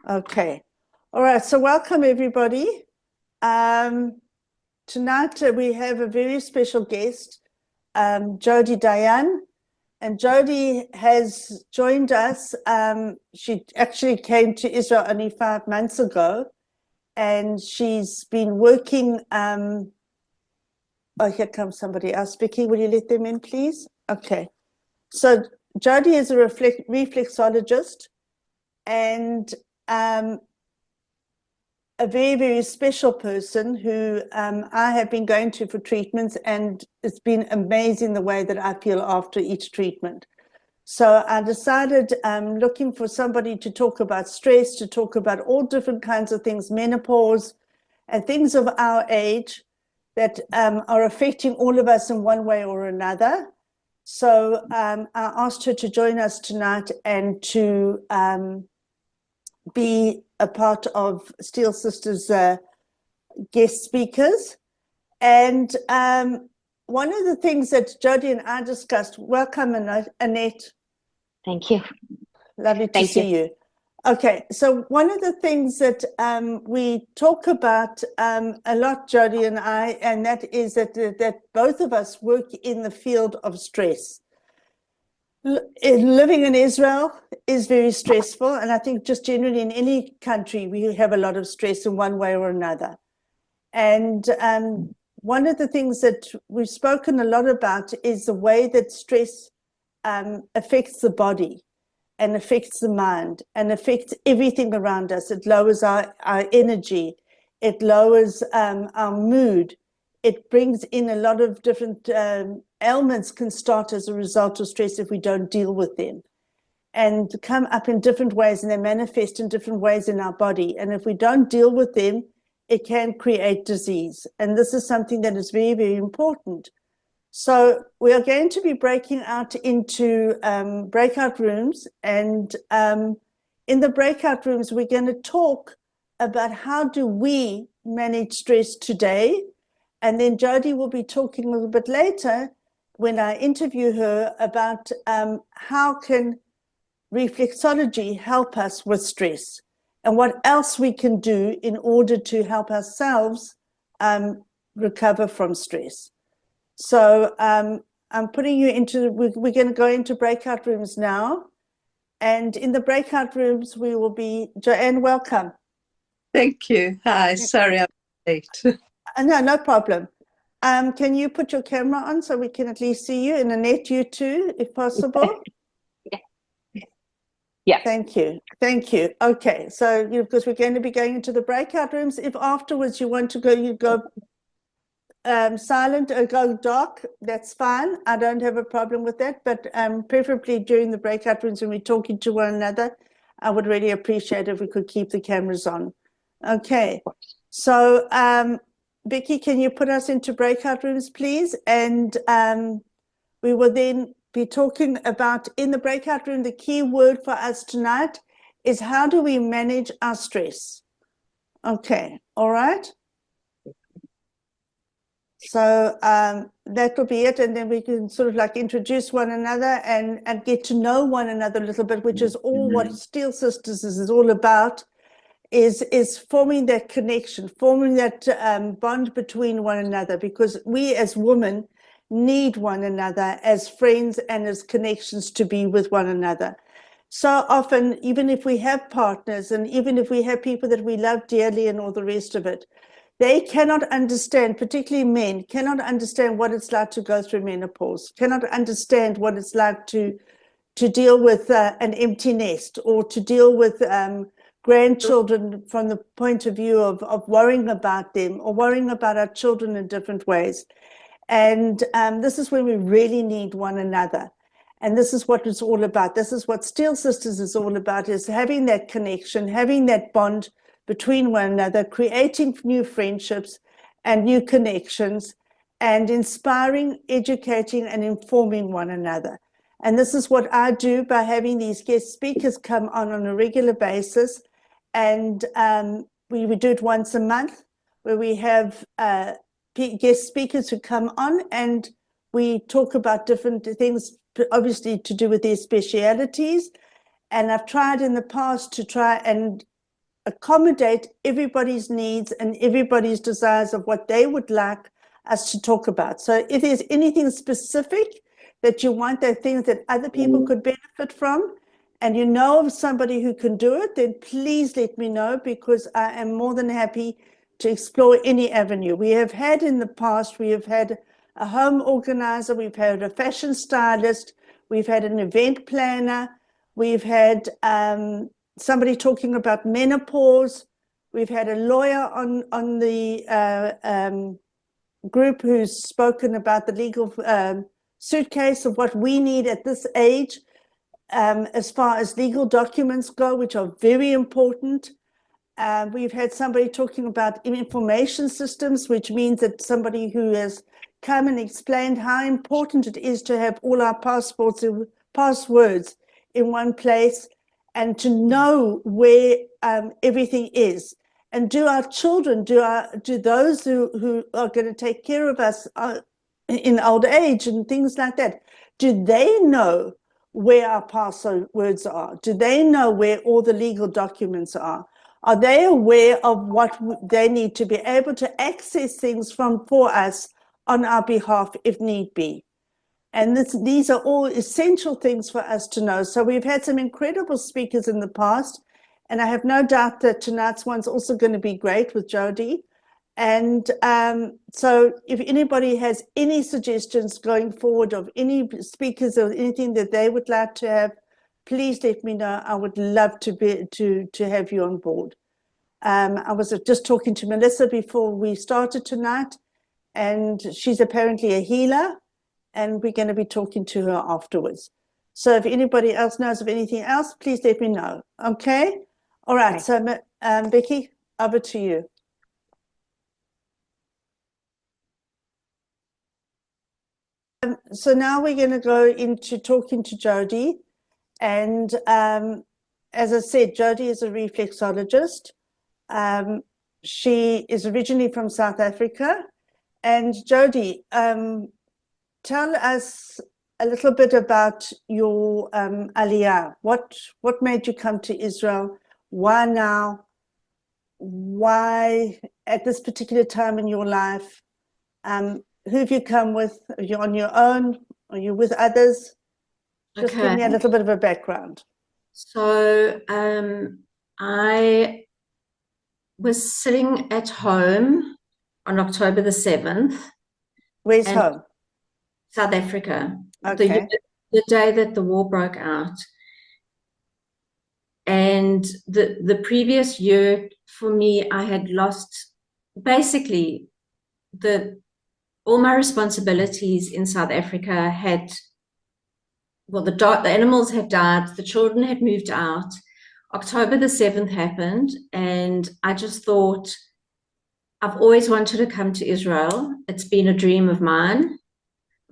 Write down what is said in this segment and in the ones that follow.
Okay. All right. So welcome, everybody. Tonight we have a very special guest, Jodi Dayan. And Jodi has joined us. She actually came to Israel only 5 months ago. And she's been working. Oh, here comes somebody else. Vicky, will you let them in, please? Okay. So Jodi is a reflexologist and a very, very special person who I have been going to for treatments, and it's been amazing the way that I feel after each treatment. So I decided looking for somebody to talk about stress, to talk about all different kinds of things, menopause, and things of our age that are affecting all of us in one way or another. So I asked her to join us tonight and to be a part of Steel Sisters guest speakers. And one of the things that Jodi and I discussed, welcome Annette. Thank you. Lovely to see you. Okay, so one of the things that we talk about a lot, Jodi and I, and that is that both of us work in the field of stress. Living in Israel is very stressful, and I think just generally in any country we have a lot of stress in one way or another. And one of the things that we've spoken a lot about is the way that stress affects the body and affects the mind and affects everything around us. It lowers our energy, it lowers our mood, it brings in a lot of different ailments can start as a result of stress if we don't deal with them, and come up in different ways, and they manifest in different ways in our body. And if we don't deal with them, it can create disease. And this is something that is very, very important. So we are going to be breaking out into breakout rooms. And in the breakout rooms, we're going to talk about how do we manage stress today. And then Jodi will be talking a little bit later when I interview her about how can reflexology help us with stress and what else we can do in order to help ourselves recover from stress. So I'm putting you into, we're going to go into breakout rooms now. And in the breakout rooms, we will be, Joanne, welcome. Thank you. Hi, sorry I'm late. No problem. Can you put your camera on so we can at least see you, and Annette, you too, if possible? Yeah. Thank you. Thank you. Okay. So, because we're going to be going into the breakout rooms, if afterwards you want to go, you go silent or go dark, that's fine. I don't have a problem with that. But preferably during the breakout rooms when we're talking to one another, I would really appreciate if we could keep the cameras on. Okay. So, Vicky, can you put us into breakout rooms, please? And we will then be talking about, in the breakout room, the key word for us tonight is how do we manage our stress? Okay, all right. So that will be it. And then we can sort of like introduce one another and get to know one another a little bit, which is all what Steel Sisters is all about. Is forming that connection, forming that bond between one another, because we as women need one another as friends and as connections to be with one another. So often, even if we have partners and even if we have people that we love dearly and all the rest of it, they cannot understand, particularly men, cannot understand what it's like to go through menopause, cannot understand what it's like to deal with an empty nest, or to deal with grandchildren from the point of view of worrying about them, or worrying about our children in different ways. And this is when we really need one another. And this is what it's all about. This is what Steel Sisters is all about, is having that connection, having that bond between one another, creating new friendships and new connections, and inspiring, educating, and informing one another. And this is what I do by having these guest speakers come on a regular basis. And we do it once a month, where we have guest speakers who come on and we talk about different things, obviously to do with their specialities. And I've tried in the past to try and accommodate everybody's needs and everybody's desires of what they would like us to talk about. So if there's anything specific that you want, that things that other people could benefit from, and you know of somebody who can do it, then please let me know, because I am more than happy to explore any avenue. We have had in the past, we have had a home organizer, we've had a fashion stylist, we've had an event planner, we've had somebody talking about menopause, we've had a lawyer on the group who's spoken about the legal suitcase of what we need at this age, as far as legal documents go, which are very important. We've had somebody talking about information systems, which means that somebody who has come and explained how important it is to have all our passports and passwords in one place, and to know where everything is. And do our children, do those who are going to take care of us in old age and things like that, do they know where our passwords are? Do they know where all the legal documents are? Are they aware of what they need to be able to access things for us on our behalf if need be? And these are all essential things for us to know. So we've had some incredible speakers in the past, and I have no doubt that tonight's one's also going to be great with Jodi. And so if anybody has any suggestions going forward of any speakers or anything that they would like to have, please let me know. I would love to have you on board. I was just talking to Melissa before we started tonight, and she's apparently a healer, and we're going to be talking to her afterwards. So if anybody else knows of anything else, please let me know. Okay? All right. Okay. So Becky, over to you. So now we're going to go into talking to Jodi. And as I said, Jodi is a reflexologist. She is originally from South Africa. And Jodi, tell us a little bit about your aliyah. What made you come to Israel? Why now? Why at this particular time in your life? Who have you come with? Are you on your own? Are you with others? Just give me a little bit of a background. So I was sitting at home on October the 7th. Where's home? South Africa. Okay. The day that the war broke out. And the previous year for me, I had lost basically all my responsibilities in South Africa had, well, the animals had died, the children had moved out. October the 7th happened, and I just thought, I've always wanted to come to Israel. It's been a dream of mine.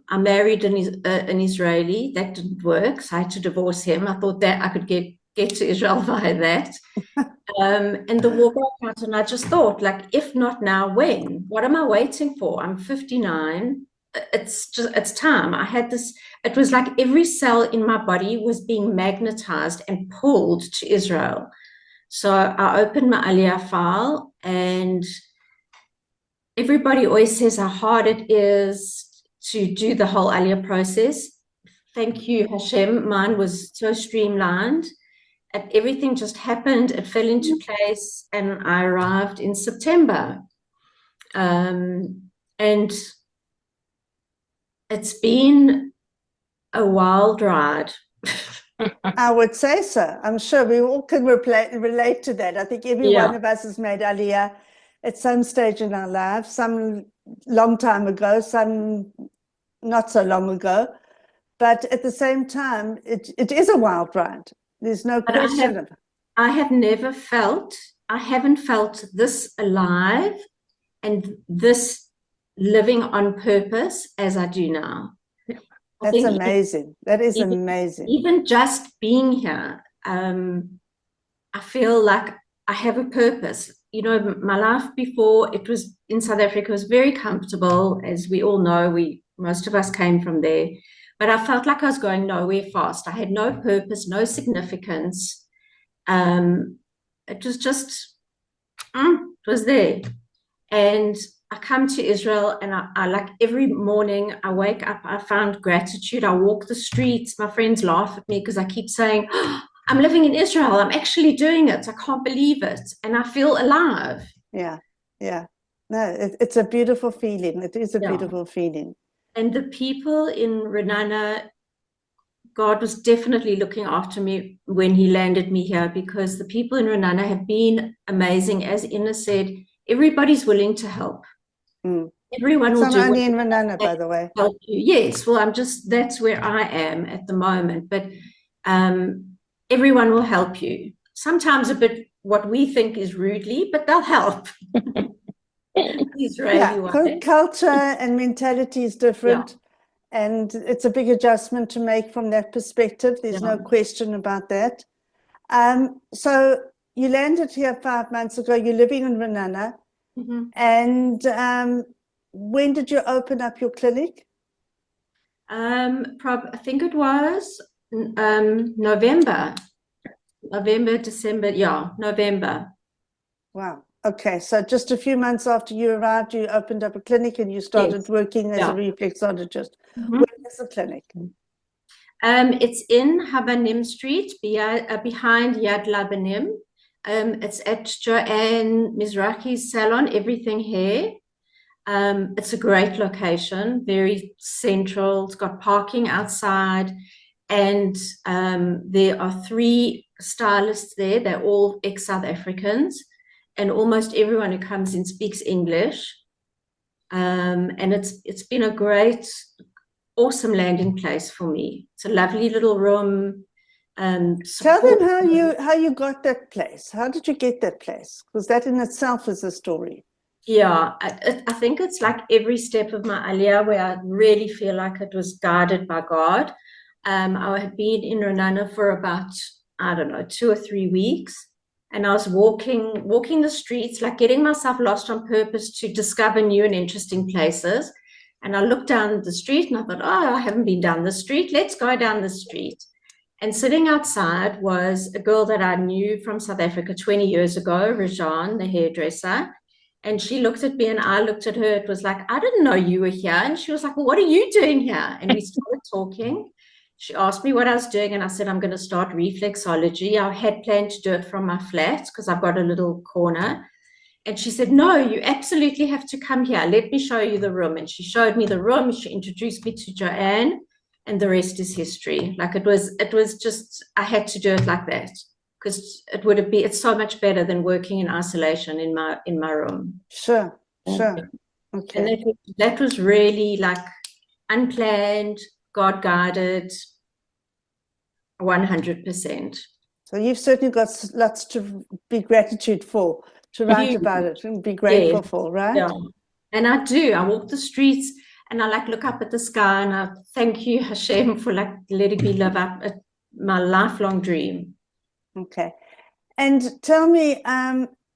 I married an Israeli. That didn't work, so I had to divorce him. I thought that I could get to Israel via that. And the war broke out, and I just thought, like, if not now, when? What am I waiting for? I'm 59. It's time. I had this, it was like every cell in my body was being magnetized and pulled to Israel. So I opened my Aliyah file, and everybody always says how hard it is to do the whole Aliyah process. Thank you, Hashem. Mine was so streamlined. And everything just happened. It fell into place, and I arrived in September. And it's been a wild ride. I would say so. I'm sure we all can relate to that. I think every one of us has made Aliyah at some stage in our lives, some long time ago, some not so long ago. But at the same time, it is a wild ride. There's no question of it. I haven't felt this alive and this living on purpose as I do now. That's amazing. That is amazing. Even just being here, I feel like I have a purpose. You know, my life before, it was in South Africa, was very comfortable. As we all know, most of us came from there. But I felt like I was going nowhere fast. I had no purpose, no significance. And it was just, it was there. And I come to Israel, and I like every morning I wake up, I found gratitude. I walk the streets. My friends laugh at me because I keep saying, oh, I'm living in Israel. I'm actually doing it. I can't believe it. And I feel alive. Yeah. Yeah. No, it's a beautiful feeling. It is a Yeah. beautiful feeling. And the people in Renana, God was definitely looking after me when he landed me here, because the people in Renana have been amazing. As Ina said, everybody's willing to help. Everyone It's will not do only in what Renana, by the way. help you. Yes, well, that's where I am at the moment. But everyone will help you. Sometimes a bit what we think is rudely, but they'll help. Israeli way. Culture and mentality is different. And it's a big adjustment to make from that perspective. There's no question about that. So you landed here 5 months ago. You're living in Renana. And when did you open up your clinic? I think it was November, December. Yeah, November. Wow. Okay. So just a few months after you arrived, you opened up a clinic and you started working as a reflexologist. Where is the clinic? It's in Habanim Street, behind Yad Labanim. It's at Joanne Mizrahi's salon, Everything Hair. It's a great location, very central. It's got parking outside, and there are 3 stylists there. They're all ex-South Africans, and almost everyone who comes in speaks English. And it's been a great, awesome landing place for me. It's a lovely little room. Tell them how you got that place. How did you get that place? Because that in itself is a story. Yeah, I think it's like every step of my aliyah where I really feel like it was guided by God. I had been in Renana for about, I don't know, 2 or 3 weeks. And I was walking the streets, like getting myself lost on purpose to discover new and interesting places. And I looked down the street and I thought, oh, I haven't been down the street. Let's go down the street. And sitting outside was a girl that I knew from South Africa 20 years ago, Rajan, the hairdresser. And she looked at me and I looked at her. It was like, I didn't know you were here. And she was like, well, what are you doing here? And we started talking. She asked me what I was doing, and I said, I'm going to start reflexology. I had planned to do it from my flat because I've got a little corner. And she said, no, you absolutely have to come here. Let me show you the room. And she showed me the room. She introduced me to Joanne, and the rest is history. Like it was just, I had to do it like that, because it's so much better than working in isolation in my room. Sure. Okay. And that was really like unplanned, God guided, 100%. So you've certainly got lots to be gratitude for, to write about it and be grateful for, right? Yeah. And I do. I walk the streets and I look up at the sky and I thank you, Hashem, for letting me live up my lifelong dream. Okay. And tell me,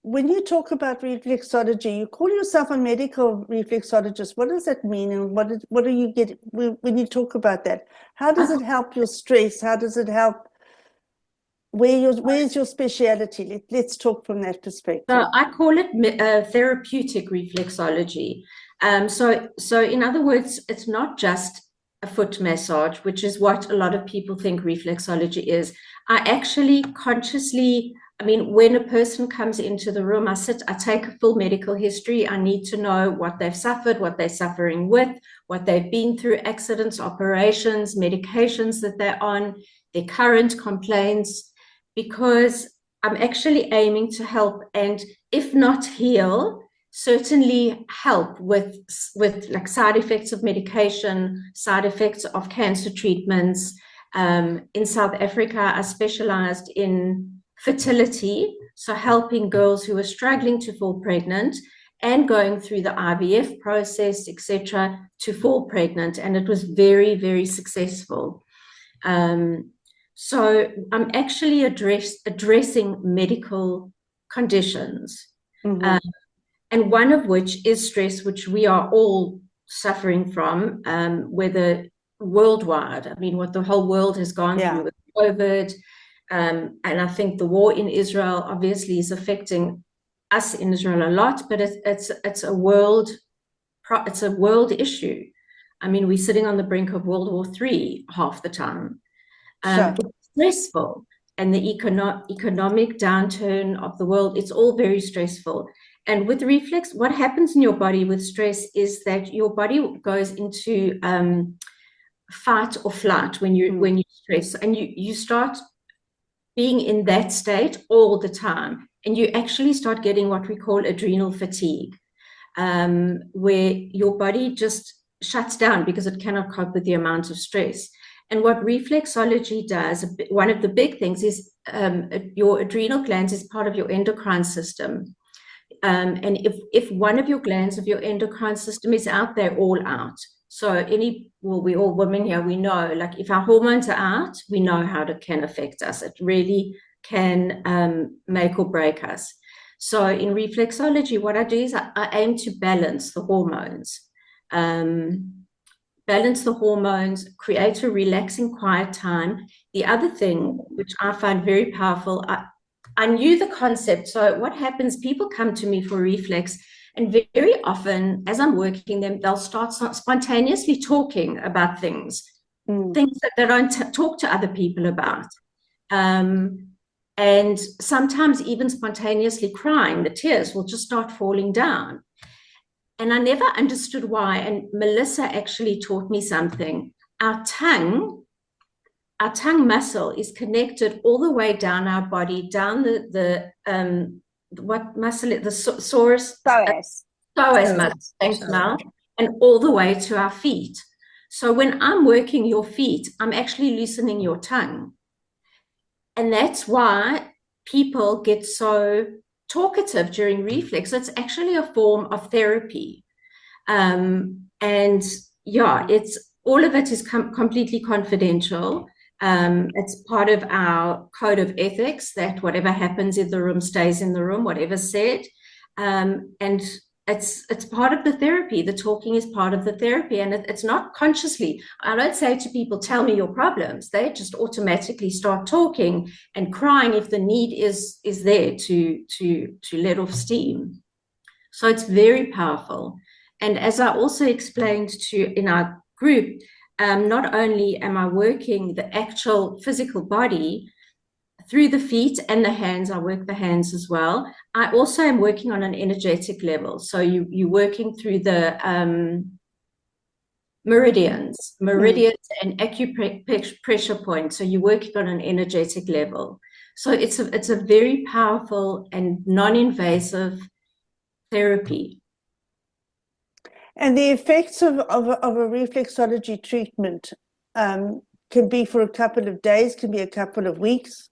when you talk about reflexology, you call yourself a medical reflexologist. What does that mean? And what do you get when you talk about that? How does it help your stress? How does it help? Where's your speciality? Let's talk from that perspective. So I call it therapeutic reflexology. So in other words, it's not just a foot massage, which is what a lot of people think reflexology is. I actually consciously, when a person comes into the room, I take a full medical history. I need to know what they've suffered, what they're suffering with, what they've been through, accidents, operations, medications that they're on, their current complaints, because I'm actually aiming to help, and if not heal, certainly help with like side effects of medication, side effects of cancer treatments. In South Africa, I specialized in fertility, so helping girls who are struggling to fall pregnant and going through the IVF process, etc., to fall pregnant, and it was very, very successful. So I'm actually addressing medical conditions, and one of which is stress, which we are all suffering from, whether worldwide. What the whole world has gone through with COVID, And I think the war in Israel obviously is affecting us in Israel a lot, but it's a world issue. I mean, we're sitting on the brink of World War III half the time. Sure. It's stressful, and the economic downturn of the world, it's all very stressful. And with reflex, what happens in your body with stress is that your body goes into fight or flight when you stress, and you start being in that state all the time, and you actually start getting what we call adrenal fatigue, where your body just shuts down because it cannot cope with the amount of stress. And what reflexology does, one of the big things is your adrenal glands is part of your endocrine system. And if one of your glands of your endocrine system is out, they're all out. So we all women here, we know, like if our hormones are out, we know how it can affect us. It really can make or break us. So in reflexology, what I do is I aim to balance the hormones. Create a relaxing, quiet time. The other thing, which I find very powerful, I knew the concept. So what happens, people come to me for reflex, and very often, as I'm working them, they'll start spontaneously talking about things that they don't talk to other people about. And sometimes even spontaneously crying, the tears will just start falling down. And I never understood why. And Melissa actually taught me something. Our tongue muscle is connected all the way down our body, down what muscle? The psoas muscle. Thanks, Mel. And all the way to our feet. So when I'm working your feet, I'm actually loosening your tongue. And that's why people get so talkative during reflex. It's actually a form of therapy. And yeah, all of it is completely confidential. It's part of our code of ethics that whatever happens in the room stays in the room, whatever's said. And it's part of the therapy. The talking is part of the therapy, and it's not consciously. I don't say to people, tell me your problems. They just automatically start talking and crying if the need is there to let off steam. So it's very powerful. And as I also explained in our group, not only am I working the actual physical body through the feet and the hands, I work the hands as well. I also am working on an energetic level. So you're working through the meridians and acupressure points. So you're working on an energetic level. So it's a very powerful and non-invasive therapy. And the effects of a reflexology treatment can be for a couple of days, can be a couple of weeks,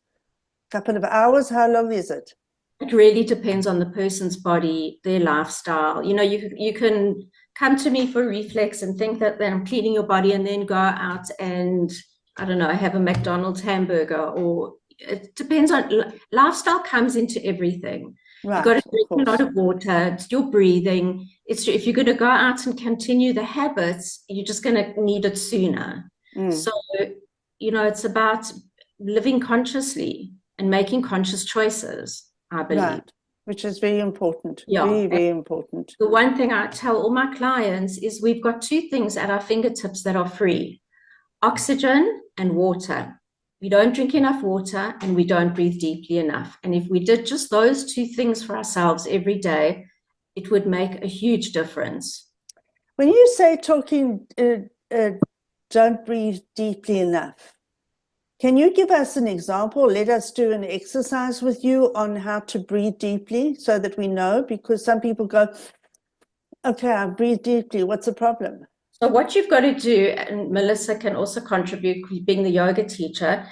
couple of hours. How long is it? It really depends on the person's body, their lifestyle. You know, you can come to me for reflex and think that I'm cleaning your body and then go out and, I don't know, have a McDonald's hamburger, or it depends on, lifestyle comes into everything. Right, you've got to drink a lot of water, it's your breathing. If you're going to go out and continue the habits, you're just going to need it sooner. So, you know, it's about living consciously and making conscious choices, I believe. Right, which is very important. Yeah. Very, very important. The one thing I tell all my clients is we've got two things at our fingertips that are free: oxygen and water. We don't drink enough water and we don't breathe deeply enough. And if we did just those two things for ourselves every day, it would make a huge difference. When you say don't breathe deeply enough, can you give us an example? Let us do an exercise with you on how to breathe deeply so that we know, because some people go, okay, I breathe deeply. What's the problem? So what you've got to do, and Melissa can also contribute being the yoga teacher,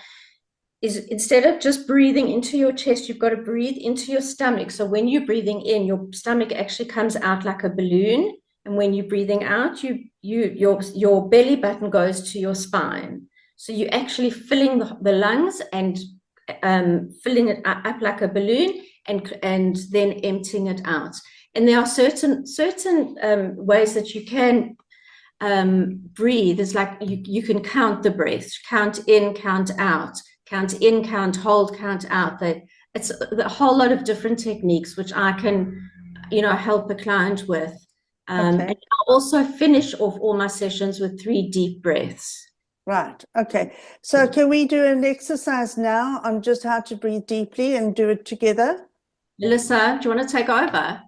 is instead of just breathing into your chest, you've got to breathe into your stomach. So when you're breathing in, your stomach actually comes out like a balloon. And when you're breathing out, your belly button goes to your spine. So you're actually filling the lungs and filling it up like a balloon and then emptying it out. And there are certain ways that you can breathe. It's like you can count the breath, count in, count out, count in, count, hold, count out. It's a whole lot of different techniques which I can, help a client with. And I also finish off all my sessions with 3 deep breaths. Right. Okay. So can we do an exercise now on just how to breathe deeply and do it together? Melissa, do you want to take over?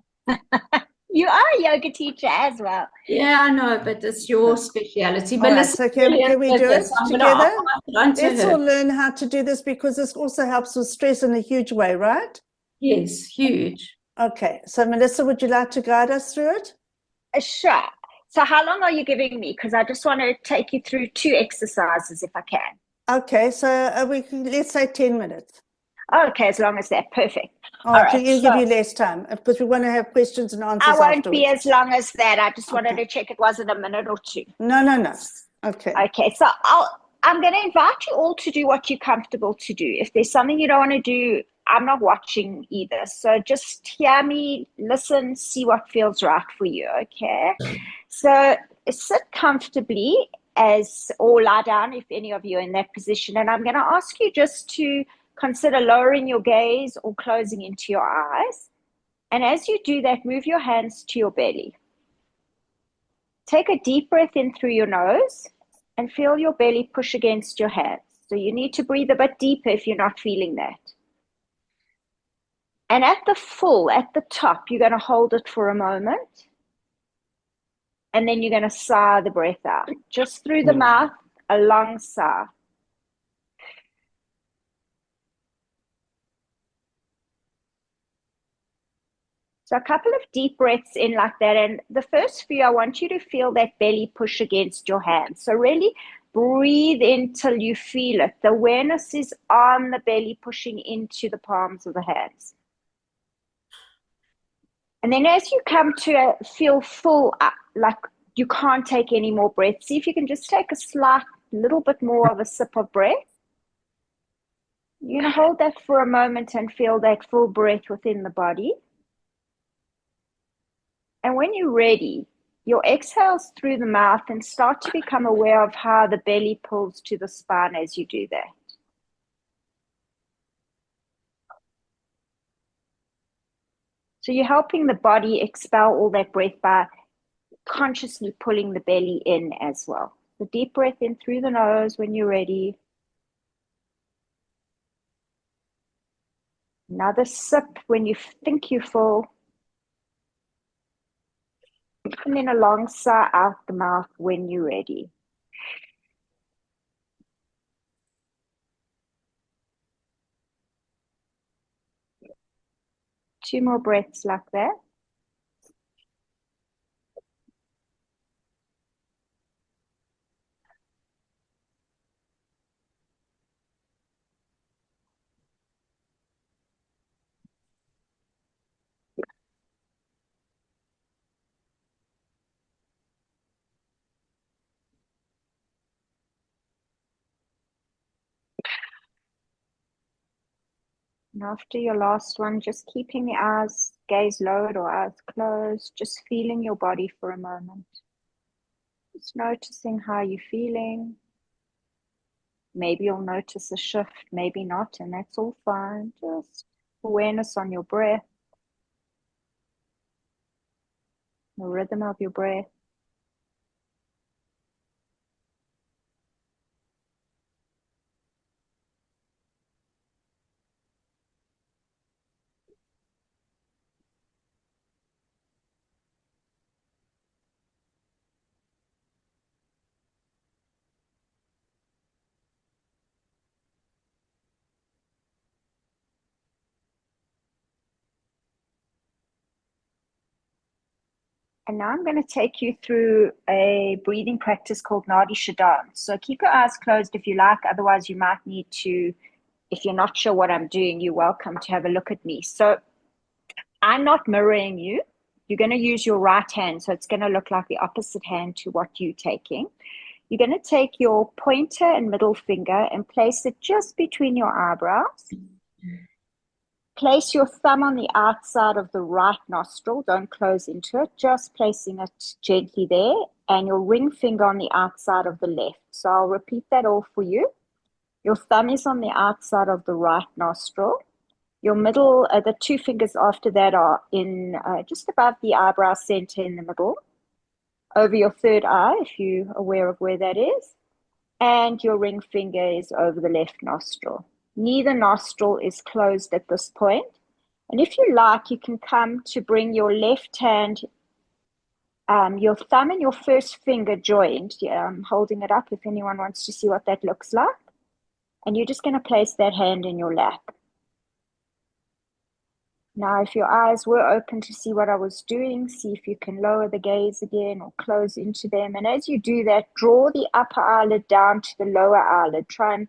You are a yoga teacher as well. Yeah, I know, but it's your speciality. All right, Melissa, so can we do it together? Let's all her. learn how to do this because this also helps with stress in a huge way, right? Yes, huge. Okay. So Melissa, would you like to guide us through it? Sure. So how long are you giving me? Because I just want to take you through 2 exercises if I can. Okay. So let's say 10 minutes. Okay, as long as they're perfect. All right. So give you less time because we want to have questions and answers I won't afterwards. be as long as that. I just wanted to check it wasn't a minute or 2. No. Okay. Okay, so I'm going to invite you all to do what you're comfortable to do. If there's something you don't want to do, I'm not watching either. So just hear me, listen, see what feels right for you, okay? So sit comfortably or lie down if any of you are in that position. And I'm going to ask you just to consider lowering your gaze or closing into your eyes. And as you do that, move your hands to your belly. Take a deep breath in through your nose and feel your belly push against your hands. So you need to breathe a bit deeper if you're not feeling that. And at the top, you're going to hold it for a moment. And then you're going to sigh the breath out. Just through the mouth, a long sigh. So a couple of deep breaths in like that. And the first few, I want you to feel that belly push against your hands. So really breathe in till you feel it. The awareness is on the belly pushing into the palms of the hands. And then as you come to feel full, like you can't take any more breath, see if you can just take a little bit more of a sip of breath. You're going to hold that for a moment and feel that full breath within the body. And when you're ready, your exhales through the mouth and start to become aware of how the belly pulls to the spine as you do that. So you're helping the body expel all that breath by consciously pulling the belly in as well. The deep breath in through the nose when you're ready. Another sip when you think you're full. And then a long sigh out the mouth when you're ready. Two more breaths like that. And after your last one, just keeping the eyes, gaze lowered or eyes closed, just feeling your body for a moment. Just noticing how you're feeling. Maybe you'll notice a shift, maybe not, and that's all fine. Just awareness on your breath, the rhythm of your breath. And now I'm going to take you through a breathing practice called Nadi Shadan. So keep your eyes closed if you like. Otherwise, you might need to, if you're not sure what I'm doing, you're welcome to have a look at me. So I'm not mirroring you. You're going to use your right hand. So it's going to look like the opposite hand to what you're taking. You're going to take your pointer and middle finger and place it just between your eyebrows. Place your thumb on the outside of the right nostril. Don't close into it. Just placing it gently there. And your ring finger on the outside of the left. So I'll repeat that all for you. Your thumb is on the outside of the right nostril. Your middle, the two fingers after that are in just above the eyebrow center in the middle, over your third eye, if you're aware of where that is. And your ring finger is over the left nostril. Neither nostril is closed at this point. And if you like, you can come to bring your left hand, your thumb and your first finger joined. Yeah, I'm holding it up if anyone wants to see what that looks like. And you're just going to place that hand in your lap. Now, if your eyes were open to see what I was doing, see if you can lower the gaze again or close into them. And as you do that, draw the upper eyelid down to the lower eyelid. Try and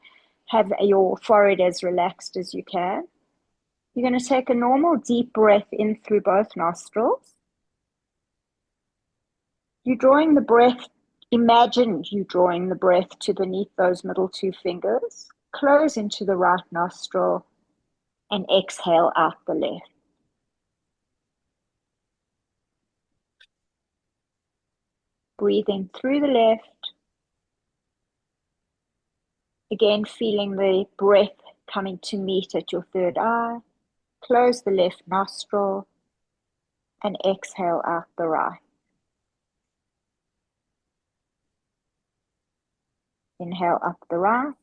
have your forehead as relaxed as you can. You're going to take a normal deep breath in through both nostrils. You're drawing the breath, imagine you drawing the breath to beneath those middle two fingers. Close into the right nostril and exhale out the left. Breathing through the left. Again, feeling the breath coming to meet at your third eye. Close the left nostril and exhale out the right. Inhale up the right.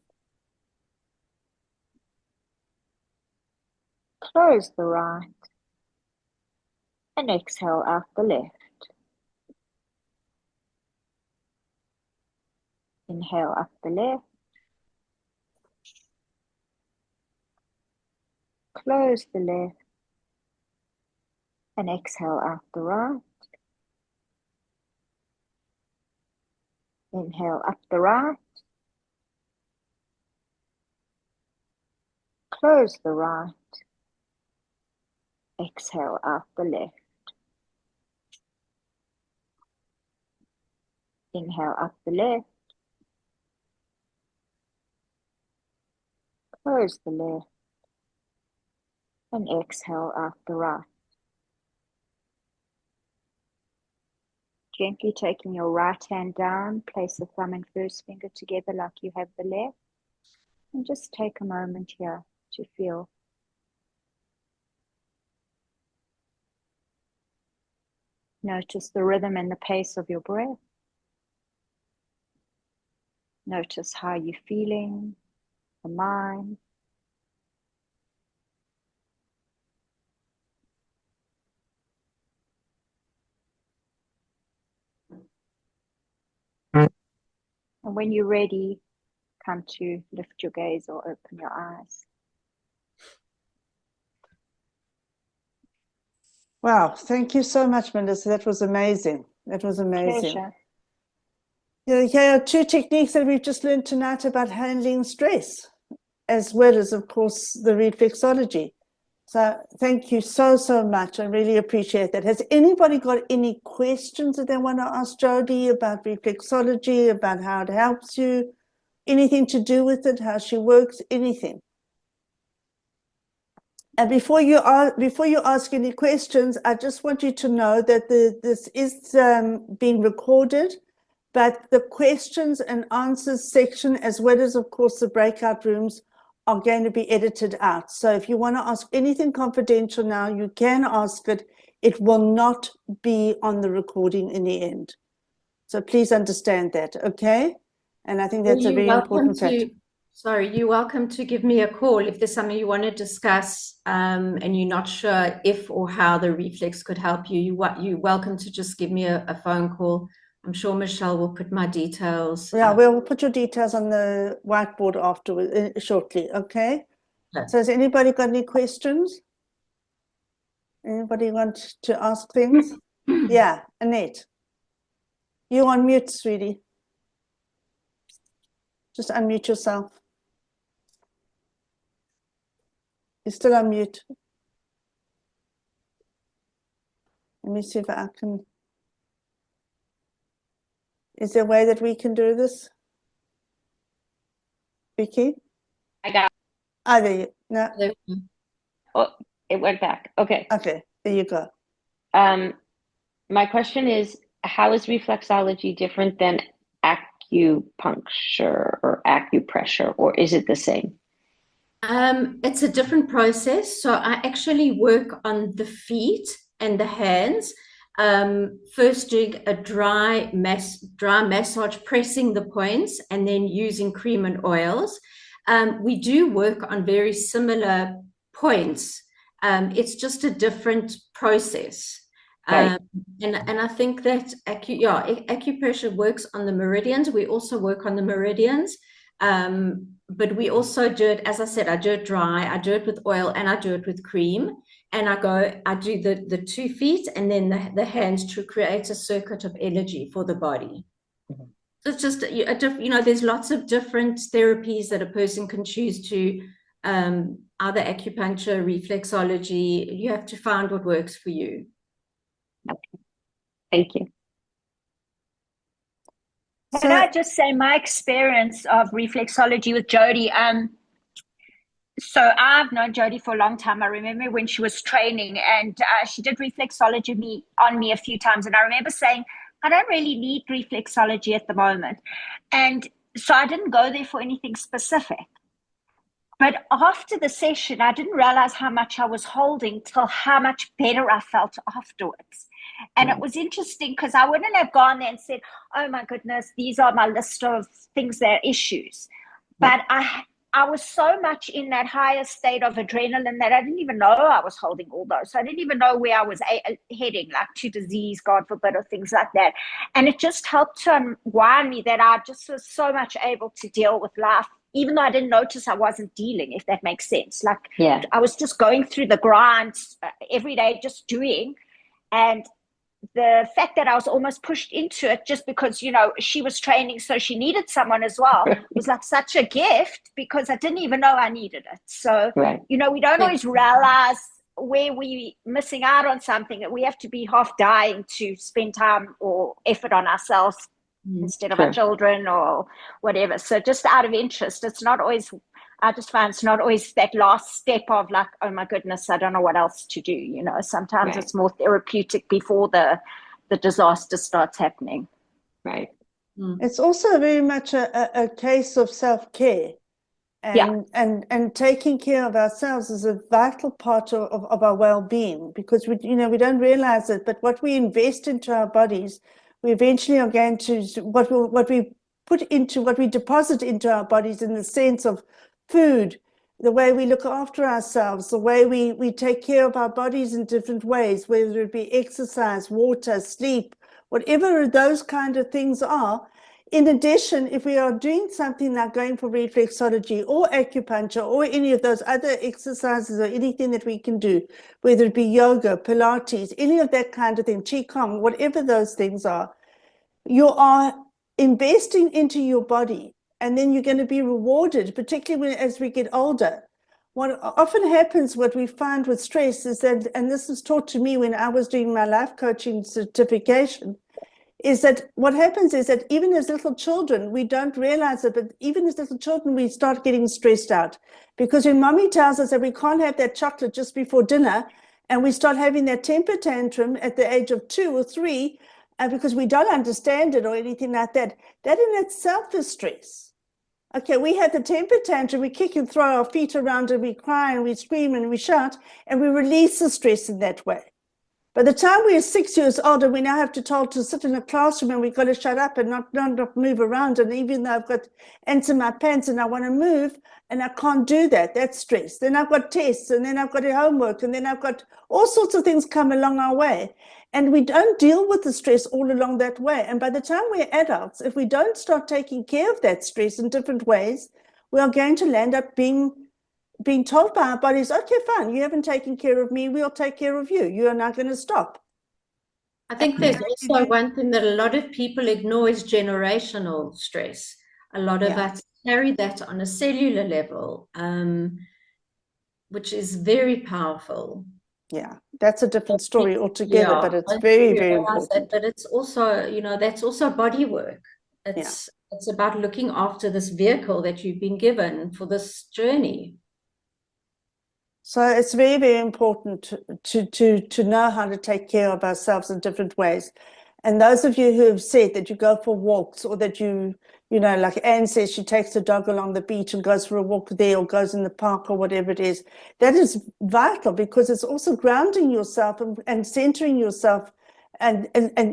Close the right and exhale out the left. Inhale up the left. Close the left and exhale out the right. Inhale up the right. Close the right. Exhale out the left. Inhale up the left. Close the left. And exhale out the right. Gently taking your right hand down, place the thumb and first finger together like you have the left. And just take a moment here to feel. Notice the rhythm and the pace of your breath. Notice how you're feeling, the mind. And when you're ready, come to lift your gaze or open your eyes. Wow, thank you so much, Melissa. That was amazing. That was amazing. Pleasure. Yeah, here are two techniques that we've just learned tonight about handling stress, as well as, of course, the reflexology. So thank you so, so much. I really appreciate that. Has anybody got any questions that they want to ask Jodi about reflexology, about how it helps you, anything to do with it, how she works, anything? And before you ask any questions, I just want you to know that this is being recorded, but the questions and answers section, as well as, of course, the breakout rooms, are going to be edited out. So if you want to ask anything confidential now, you can ask it. It will not be on the recording in the end. So please understand that, okay? And I think that's a very important fact. You're welcome to give me a call if there's something you want to discuss and you're not sure if or how the reflex could help you. You're welcome to just give me a phone call. I'm sure Michelle will put my details. Yeah, we'll put your details on the whiteboard afterwards, shortly, okay? Okay. So has anybody got any questions? Anybody want to ask things? Yeah, Annette. You're on mute, sweetie. Just unmute yourself. You're still on mute. Let me see if I can. Is there a way that we can do this? Vicky? I got Oh, there you no. Oh, it went back. Okay. Okay, there you go. My question is, how is reflexology different than acupuncture or acupressure, or is it the same? It's a different process. So I actually work on the feet and the hands. First doing a dry massage, pressing the points, and then using cream and oils. We do work on very similar points. It's just a different process. Right. And I think that acupressure works on the meridians. We also work on the meridians. But we also do it, as I said, I do it dry, I do it with oil, and I do it with cream. And I do the 2 feet and then the hands to create a circuit of energy for the body. Mhm. So it's just, there's lots of different therapies that a person can choose to, either acupuncture, reflexology. You have to find what works for you. Thank you. Can I just say my experience of reflexology with Jodi? So I've known Jodi for a long time. I remember when she was training, and she did reflexology on me a few times. And I remember saying, I don't really need reflexology at the moment. And so I didn't go there for anything specific. But after the session, I didn't realize how much I was holding till how much better I felt afterwards. And it was interesting because I wouldn't have gone there and said, oh my goodness, these are my list of things that are issues. But I was so much in that higher state of adrenaline that I didn't even know I was holding all those. So I didn't even know where I was heading, like to disease, God forbid, or things like that. And it just helped to unwind me that I just was so much able to deal with life, even though I didn't notice I wasn't dealing, if that makes sense. Like, Yeah. I was just going through the grind every day, just doing. And the fact that I was almost pushed into it just because, she was training, so she needed someone as well, was like such a gift because I didn't even know I needed it. So, Right. we don't always realize where we're missing out on something. We have to be half dying to spend time or effort on ourselves instead of our children or whatever. So just out of interest, it's not always, I just find it's not always that last step of like, oh my goodness, I don't know what else to do. Sometimes it's more therapeutic before the disaster starts happening. Right. It's also very much a case of self-care. And taking care of ourselves is a vital part of our well-being, because we don't realize it, but what we invest into our bodies, we eventually are going to, what we deposit into our bodies in the sense of food, the way we look after ourselves, the way we take care of our bodies in different ways, whether it be exercise, water, sleep, whatever those kind of things are. In addition, if we are doing something like going for reflexology or acupuncture or any of those other exercises or anything that we can do, whether it be yoga, Pilates, any of that kind of thing, Qigong, whatever those things are, you are investing into your body, and then you're going to be rewarded, particularly as we get older. What often happens, what we find with stress is that, and this was taught to me when I was doing my life coaching certification, is that what happens is that even as little children, we don't realize it, but even as little children, we start getting stressed out. Because when mommy tells us that we can't have that chocolate just before dinner, and we start having that temper tantrum at the age of 2 or 3, because we don't understand it or anything like that, that in itself is stress. Okay, we have the temper tantrum, we kick and throw our feet around and we cry and we scream and we shout, and we release the stress in that way. By the time we're 6 years older, we now have to told to sit in a classroom and we've got to shut up and not move around. And even though I've got ants in my pants and I want to move and I can't do that, that's stress. Then I've got tests, and then I've got homework, and then I've got all sorts of things come along our way. And we don't deal with the stress all along that way. And by the time we're adults, if we don't start taking care of that stress in different ways, we are going to land up being told by our bodies, okay, fine, you haven't taken care of me, we'll take care of you. You are not going to stop. I think there's also one thing that a lot of people ignore is generational stress. A lot of us carry that on a cellular level, which is very powerful. Yeah, that's a different story altogether, but it's very, very important. But it's also, that's also body work. It's about looking after this vehicle that you've been given for this journey. So it's very, very important to know how to take care of ourselves in different ways. And those of you who have said that you go for walks or that you You know, like Anne says, she takes the dog along the beach and goes for a walk there or goes in the park or whatever it is. That is vital because it's also grounding yourself and centering yourself and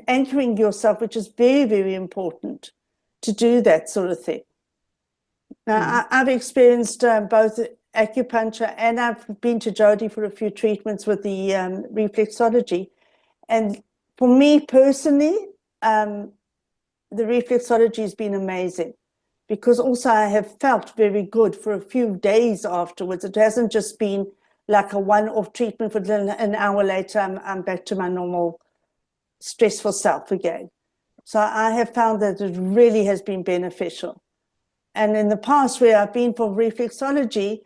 anchoring yourself, which is very, very important to do that sort of thing. Now, I've experienced both acupuncture and I've been to Jodi for a few treatments with the reflexology. And for me personally, the reflexology has been amazing because also I have felt very good for a few days afterwards. It hasn't just been like a one-off treatment, but then an hour later I'm back to my normal stressful self again. So I have found that it really has been beneficial. And in the past where I've been for reflexology,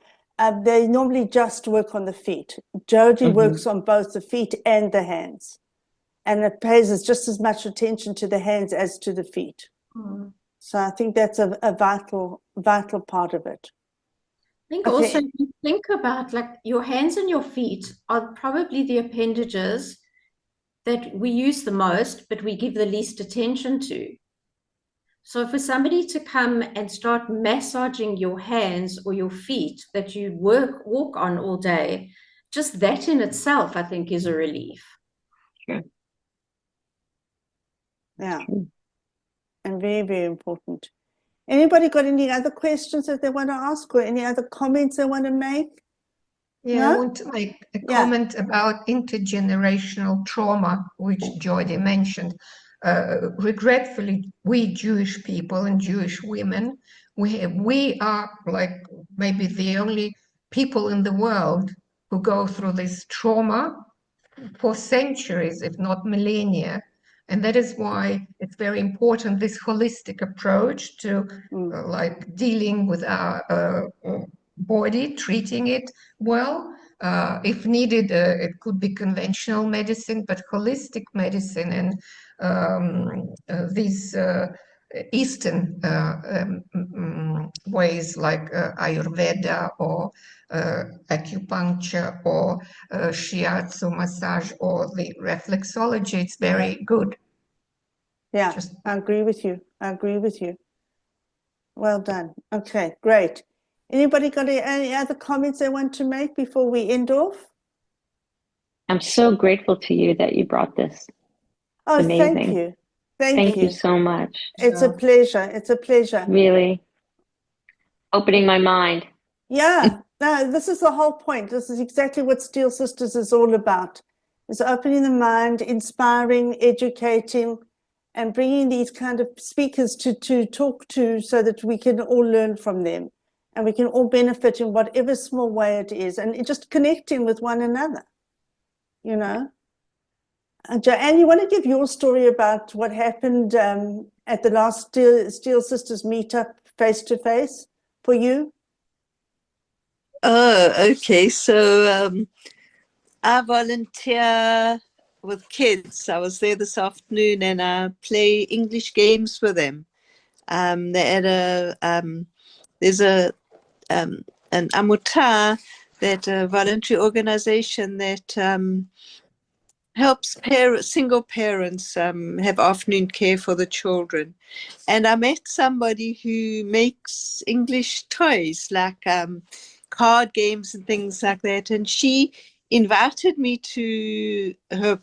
they normally just work on the feet. Jodi works on both the feet and the hands. And it pays just as much attention to the hands as to the feet. So I think that's a vital part of it. I think Okay. also if you think about like your hands and your feet are probably the appendages that we use the most, but we give the least attention to. So for somebody to come and start massaging your hands or your feet that you walk on all day, just that in itself, I think, is a relief. Sure. Yeah. And very, very important. Anybody got any other questions that they want to ask or any other comments they want to make? Yeah, No? I want to make a Yeah. comment about intergenerational trauma, which Jodi mentioned. Regretfully, we Jewish people and Jewish women, we are like maybe the only people in the world who go through this trauma for centuries, if not millennia. And that is why it's very important, this holistic approach to like dealing with our body, treating it well. If needed, it could be conventional medicine, but holistic medicine and these Eastern ways like Ayurveda or acupuncture or shiatsu massage or the reflexology, it's very good. Yeah, I agree with you. I agree with you. Well done. Okay, great. Anybody got any other comments they want to make before we end off? I'm so grateful to you that you brought this. Oh, Amazing. thank you. Thank Thank you. you so much. It's a pleasure. It's a pleasure. Really opening my mind. Yeah, no, this is the whole point. This is exactly what Steel Sisters is all about. It's opening the mind, inspiring, educating, and bringing these kind of speakers to talk to so that we can all learn from them and we can all benefit in whatever small way it is and just connecting with one another, you know. Joanne, you want to give your story about what happened at the last Steel Sisters meetup face-to-face for you? Oh, okay. So I volunteer with kids. I was there this afternoon and I play English games with them. They're at there's an Amuta, that voluntary organization that helps single parents have afternoon care for the children. And I met somebody who makes English toys like card games and things like that. And she invited me to her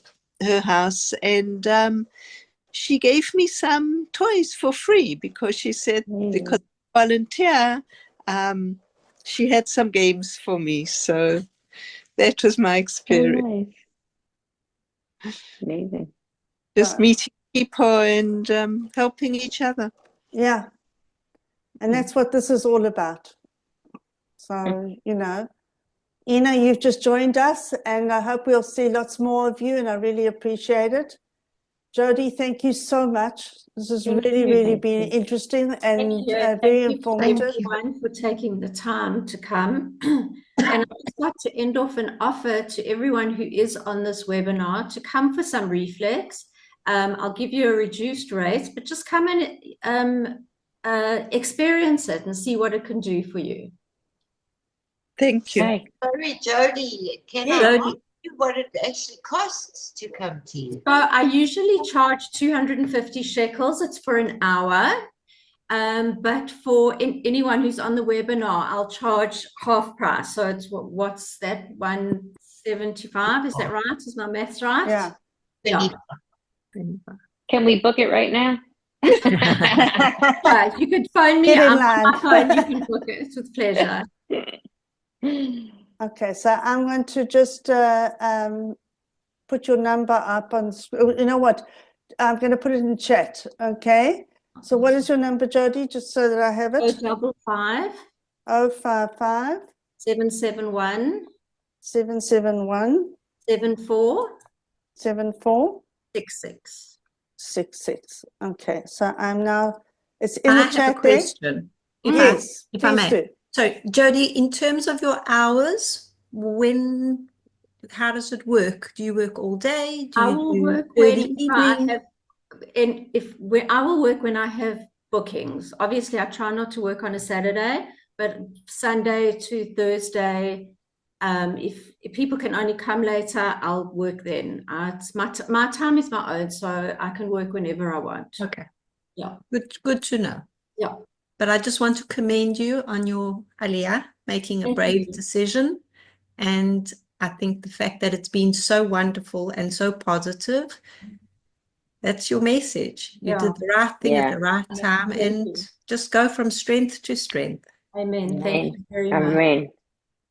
house and she gave me some toys for free because she said, because I volunteer, she had some games for me. So that was my experience. Oh, nice. Amazing. Just meeting people and helping each other. Yeah. And that's what this is all about. So, you know, Ina, you've just joined us and I hope we'll see lots more of you and I really appreciate it. Jodi, thank you so much. This has really been interesting and very informative. Thank you, everyone, for taking the time to come. And I'd just like to end off an offer to everyone who is on this webinar to come for some reflex. I'll give you a reduced rate, but just come and experience it and see what it can do for you. Thank you. Hi. Sorry, Jodi, can I Jodi. ask you what it actually costs to come to you? So I usually charge 250 shekels. It's for an hour. But for anyone who's on the webinar, I'll charge half price. So it's what's that, 175? Is that right? Is my maths right? Yeah. Yeah. Can we book it right now? Right. You could phone me. Get in I'm line. on my phone. You can book it with pleasure. Okay, so I'm going to just put your number up on, you know what? I'm going to put it in chat, okay? So what is your number, Jodi, just so that I have it? 055 055 771 771 74 74 66. 66. Okay, so I'm now, it's in I the have a chat there. question. Yes, if I please may. do. So, Jodi, in terms of your hours, how does it work? Do you work all day? Do I you will do work early when I evening? have, I will work when I have bookings. Obviously, I try not to work on a Saturday, but Sunday to Thursday, if people can only come later, I'll work then. It's my time is my own, so I can work whenever I want. Okay. Yeah. Good to know. Yeah. But I just want to commend you on your aliyah, making a Thank brave you. decision. And I think the fact that it's been so wonderful and so positive, that's your message. You Yeah. did the right thing at Yeah. the right time, Thank and you. just go from strength to strength. Amen. Thank you very much. Amen.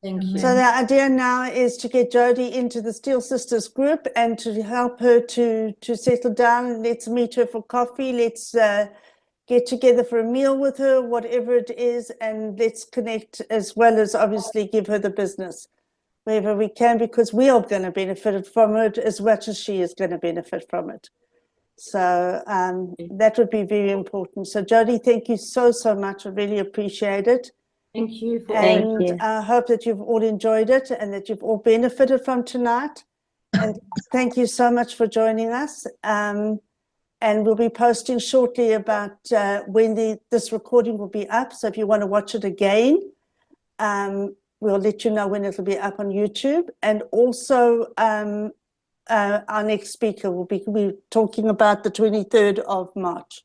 Thank you. So the idea now is to get Jodi into the Steel Sisters group and to help her to settle down. Let's meet her for coffee. Let's get together for a meal with her, whatever it is, and let's connect, as well as obviously give her the business wherever we can, because we are going to benefit from it as much as she is going to benefit from it. So that would be very important. So Jodi, thank you so much. I really appreciate it. Thank you for Thank And you. I hope that you've all enjoyed it and that you've all benefited from tonight. And thank you so much for joining us. And we'll be posting shortly about when this recording will be up. So if you want to watch it again, we'll let you know when it'll be up on YouTube. And also our next speaker will be talking about the 23rd of March.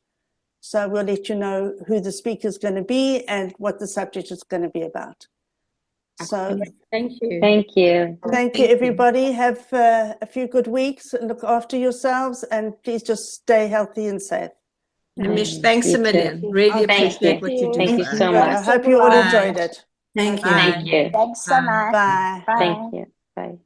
So we'll let you know who the speaker is going to be and what the subject is going to be about. So Thank you. Thank you. thank you, everybody. Have a few good weeks. Look after yourselves, and please just stay healthy and safe. Amish, thanks You a too. million. Really Okay. appreciate what you do. Thank you for us. so Good. I much. hope you all Bye. enjoyed it. Thank you. Thank you. Thanks so much. Bye. Thank you. Bye.